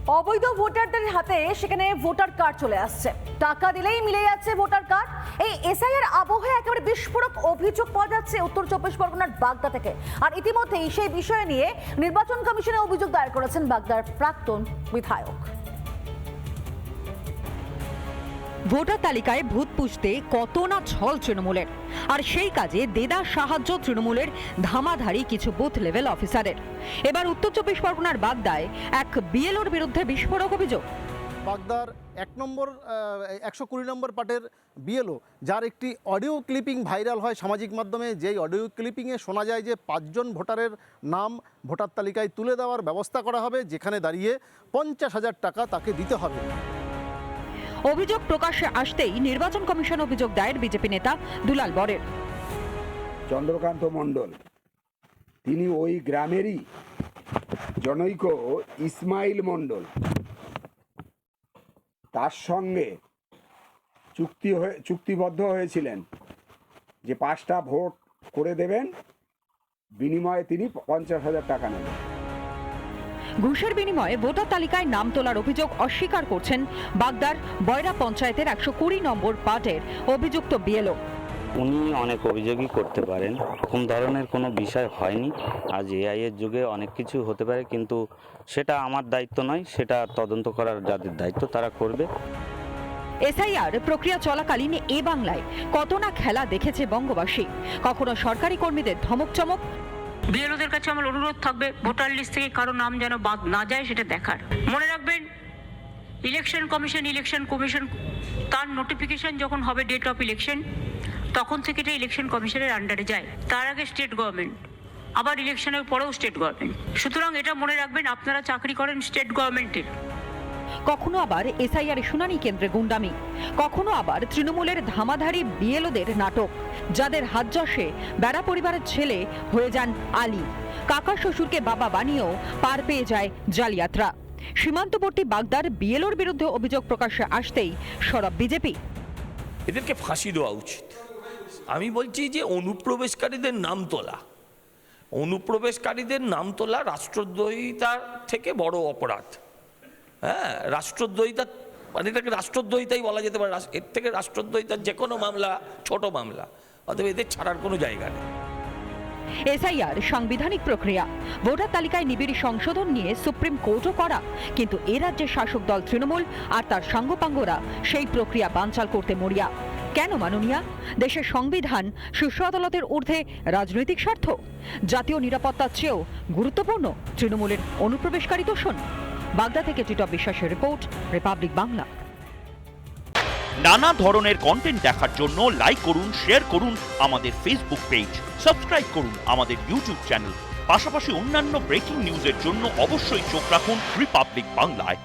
অবৈধ ভোটারদের হাতে সেখানে ভোটার কার্ড চলে আসছে, টাকা দিলেই মিলে যাচ্ছে ভোটার কার্ড। এই এসআইআর আবহে একেবারে বিস্ফোরক অভিযোগ পাওয়া যাচ্ছে উত্তর চব্বিশ পরগনার বাগদা থেকে। আর ইতিমধ্যেই সেই বিষয় নিয়ে নির্বাচন কমিশনে অভিযোগ দায়ের করেছেন বাগদার প্রাক্তন বিধায়ক। ভোটার তালিকায় ভূত পুষতে কত না ছল তৃণমূলের, আর সেই কাজে দেদার সাহায্য তৃণমূলের ধামাধারি কিছু বুথ লেভেল অফিসারের। এবার উত্তর চব্বিশ পরগনার বাগদায় এক বিএলওর বিরুদ্ধে বিস্ফোরক অভিযোগ। বাগদার 120 নম্বর পার্টের বিএলও, যার একটি অডিও ক্লিপিং ভাইরাল হয় সামাজিক মাধ্যমে, যেই অডিও ক্লিপিংয়ে শোনা যায় যে 5 জন ভোটারের নাম ভোটার তালিকায় তুলে দেওয়ার ব্যবস্থা করা হবে, যেখানে দাঁড়িয়ে 50,000 টাকা তাকে দিতে হবে। অভিযোগ প্রকাশ্যে আসতেই নির্বাচন কমিশন অভিযোগ দায়ের বিজেপি নেতা দুলাল বরের। চন্দ্রকান্ত মণ্ডল, তিনি ওই গ্রামেরই জনৈক ইসমাইল মণ্ডল, তার সঙ্গে চুক্তিবদ্ধ হয়েছিলেন যে 5টা ভোট করে দেবেন, বিনিময়ে তিনি 50,000 টাকা নেবেন। ঘুষের বিনিময়ে ভোটার তালিকায় নাম তোলার অভিযোগ অস্বীকার করছেন বাগদার বয়রা পঞ্চায়েতের 120 নম্বর পার্টের অভিযুক্ত বিএলও। উনি অনেক অভিযোগই করতে পারেন, এরকম ধরনের কোনো বিষয় হয়নি। আজ এআই এর যুগে অনেক কিছু হতে পারে, কিন্তু সেটা আমার দায়িত্ব নয়, সেটা তদন্ত করার যাদের দায়িত্ব তারা করবে। এসআইআর প্রক্রিয়া চলাকালীন এ বাংলায় কত না খেলা দেখেছে বঙ্গবাসী। কখনো সরকারি কর্মীদের ধমক চমক, বিএলওদের কাছে আমার অনুরোধ থাকবে ভোটার লিস্ট থেকে কারো নাম যেন বাদ না যায় সেটা দেখার। মনে রাখবেন, ইলেকশন কমিশন তার নোটিফিকেশন যখন হবে ডেট অফ ইলেকশন, তখন থেকে এটা ইলেকশন কমিশনের আন্ডারে যায়। তার আগে স্টেট গভর্নমেন্ট, আবার ইলেকশনের পরেও স্টেট গভর্নমেন্ট। সুতরাং এটা মনে রাখবেন, আপনারা চাকরি করেন স্টেট গভর্নমেন্টের। কখনো আবার এসআইআর শুনানি কেন্দ্রে গুন্ডামি, কখনো আবার তৃণমূলের ধামাধারি বিএলওদের নাটক, যাদের হাত যশে বেড়া পরিবারের ছেলে হয়ে যান আলী, কাকা শ্বশুরকে বাবা বানিয়েও পার পেয়ে যায় জালিয়াতরা। সীমান্তবর্তী বাগদার বিএলওর বিরুদ্ধে অভিযোগ প্রকাশ্যে আসতেই সরব বিজেপি। এদেরকে ফাঁসি দেওয়া উচিত। আমি বলছি যে অনুপ্রবেশকারীদের নাম তোলা রাষ্ট্রদ্রোহিতার থেকে বড় অপরাধ। হ্যাঁ, রাষ্ট্রদ্রোহিতা মানে এটাকে রাষ্ট্রদ্রোহিতাই বলা যেতে পারে। এর থেকে রাষ্ট্রদ্রোহিতার যে কোনো মামলা ছোট মামলা, অতএব এদের ছাড়ার কোনো জায়গা নেই। এসআইআর সাংবিধানিক প্রক্রিয়া, ভোটার তালিকায় নিবিড় সংশোধন নিয়ে সুপ্রিম কোর্টও করা, কিন্তু এ রাজ্যের শাসক দল তৃণমূল আর তার সাঙ্গপাঙ্গরা সেই প্রক্রিয়া বানচাল করতে মরিয়া। কেন মাননীয়া? দেশের সংবিধান শীর্ষ আদালতের ঊর্ধ্বে রাজনৈতিক স্বার্থ, জাতীয় নিরাপত্তার চেয়েও গুরুত্বপূর্ণ তৃণমূলের অনুপ্রবেশকারী দূষণ। বাগদা থেকে টিটপ বিশ্বাসের রিপোর্ট, রিপাবলিক বাংলা। নানা ধরনের কন্টেন্ট দেখার জন্য লাইক করুন, শেয়ার করুন আমাদের ফেসবুক পেজ, সাবস্ক্রাইব করুন আমাদের ইউটিউব চ্যানেল। পাশাপাশি অন্যান্য ব্রেকিং নিউজের জন্য অবশ্যই চোখ রাখুন রিপাবলিক বাংলায়।